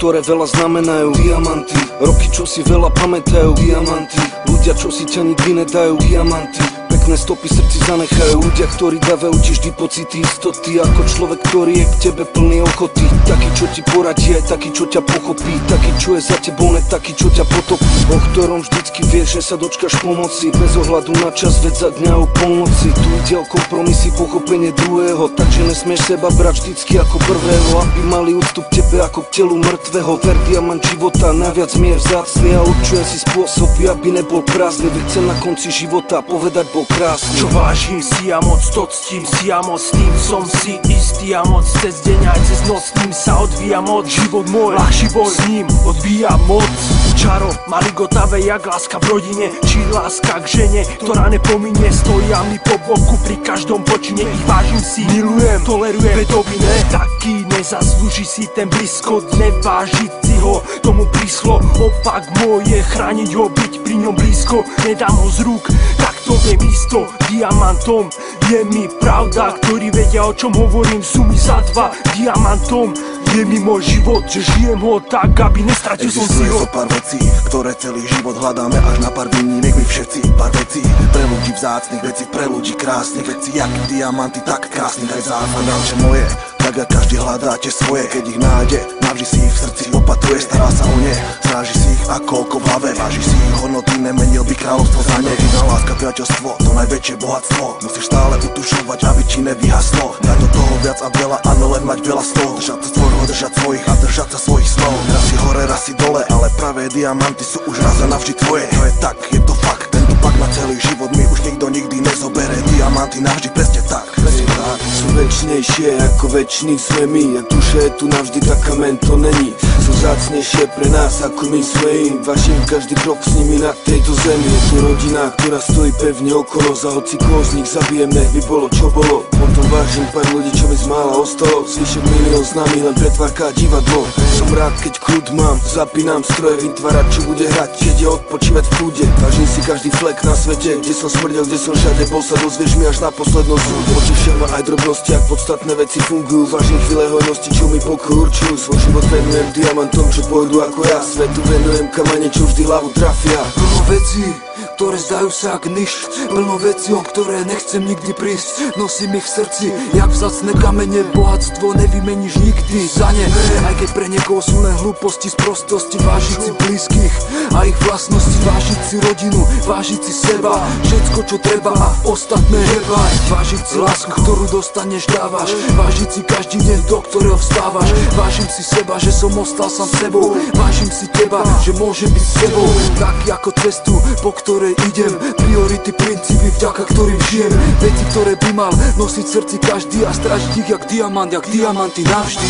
ktoré veľa znamenajú. Diamanty, roky, čo si veľa pamätajú. Diamanty, ľudia, čo si ťa nikdy nedajú. Diamanty, pekné stopy srdci zanechajú. Ľudia, ktorí dávajú ti vždy pocity istoty, ako človek, ktorý je k tebe plný ochoty. Taký, čo ti poradí, aj taký, čo ťa pochopí. Taký, čo je za tebou, ne taký, čo ťa potopí. O ktorom vždycky vieš, že sa dočkaš pomoci, bez ohľadu na čas, veď za dňa o polnoci. Tu ide o kompromisy, pochopenie druhého, takže nesmieš seba brať vždycky ako prvého. Aby mali úctu k tebe ako k telu mŕtvého. Ver, diamant života, najviac mi je vzácny a určuje si spôsoby, aby nebol prázdny. Veď chcem na konci života povedať bol krásny. Čo vážim si a moc to ctím si a moc tým som si istý a moc cez deň aj cez noc s ním sa odvíja moc. Život môj, ľahší boj s ním odbíja moc. Čaro, maligotavé jak láska v rodine, či láska k žene, ktorá nepominie. Stojia mi po boku pri každom počine, ich vážim si, milujem, tolerujem vedovine. Taký nezaslúži si ten blízko, nevážiť si ho, tomu príslo. Opak moje, chrániť ho, byť pri ňom blízko, nedám ho z rúk, tak to viem isto. Diamantom je mi pravda, ktorí vedia, o čom hovorím, sú mi za dva. Diamantom je mi môj život, že žijem ho tak, aby nestratil som si ho. Existuje pár vecí, ktoré celý život hľadáme, až na pár výnimiek my všetci. Pár vecí pre ľudí vzácnych, veci pre ľudí krásnych, veci jak diamanty, tak krásnych aj záfadám, že moje. Tak jak každý hľadáte svoje, keď ich nájde, navždy si ich v srdci opatuje, stará sa o ne, stráži si ich ako oko v hlave, váži si ich hodnoty, nemenil by kráľovstvo za ne. Rodina, láska, priateľstvo, to najväčšie bohatstvo, musíš stále utušovať, aby ti nevyhaslo. Dať do toho viac a veľa, áno, len mať veľa slov, držať sa svojho, držať svojich a držať sa svojich snov. Raz si hore, raz si dole, ale pravé diamanty sú už raz a navždy tvoje. To je tak, je to fakt, tento pak na celý život mi už nikto nikdy nezobere. Diamanty navždy presne tak, presne tak. Sú väčšnejšie ako väčší sme my, a duša je tu navždy, tak kamen to není. Sú vzácnejšie pre nás ako my sme im. Vážim každý krok s nimi na tejto zemi. Je tu rodina, ktorá stojí pevne okolo, za hoci koho z nich zabijem, nech by bolo čo bolo. Potom vážim pár ľudí, čo mi z mála ostalo, zvyšok milión s nami, len pretvárka a divadlo. Som rád, keď kľud mám, zapínam stroje, vytvárať, čo bude hrať, keď je odpočívať v kľude. Vážim si každý flek na svete, kde som smrdel, kde som všade bol, sa dozvieš mi až na poslednom súde. Potešia ma aj drobnosti, ak podstatné veci fungujú. Vážim chvíle hojnosti, čo mi pokoj určujú. Svoj život venujem diamantom, čo pôjdu ako ja. Svetu venujem kamene, čo vždy hlavu trafia. Plno vecí, ktoré zdajú sa jak nič, plno vecí, o ktoré nechcem nikdy prísť. Nosím ich v srdci, jak vzácne kamene, bohatstvo nevymeníš nikdy za ne. Aj keď pre niekoho sú len hlúposti z prostosti, vážiť si blízkych a ich vlastnosti, vážiť si rodinu, vážiť si seba, všetko čo treba a ostatné nebaj. Vážiť si lásku, ktorú dostaneš, dávaš, vážiť si každý deň, do ktorého vstávaš. Vážim si seba, že som ostal sám sebou, vážim si teba, že môžem byť s tebou. Taký ako cestu, po ktorej idem, priority, princípy, vďaka ktorým žijem. Veci, ktoré by mal nosiť v srdci každý a strážiť ich jak diamanty navždy.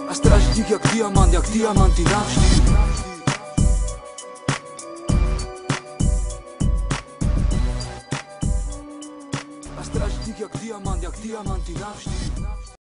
A strážiť ich jak diamanty navždy. A strážiť ich jak diamanty navždy.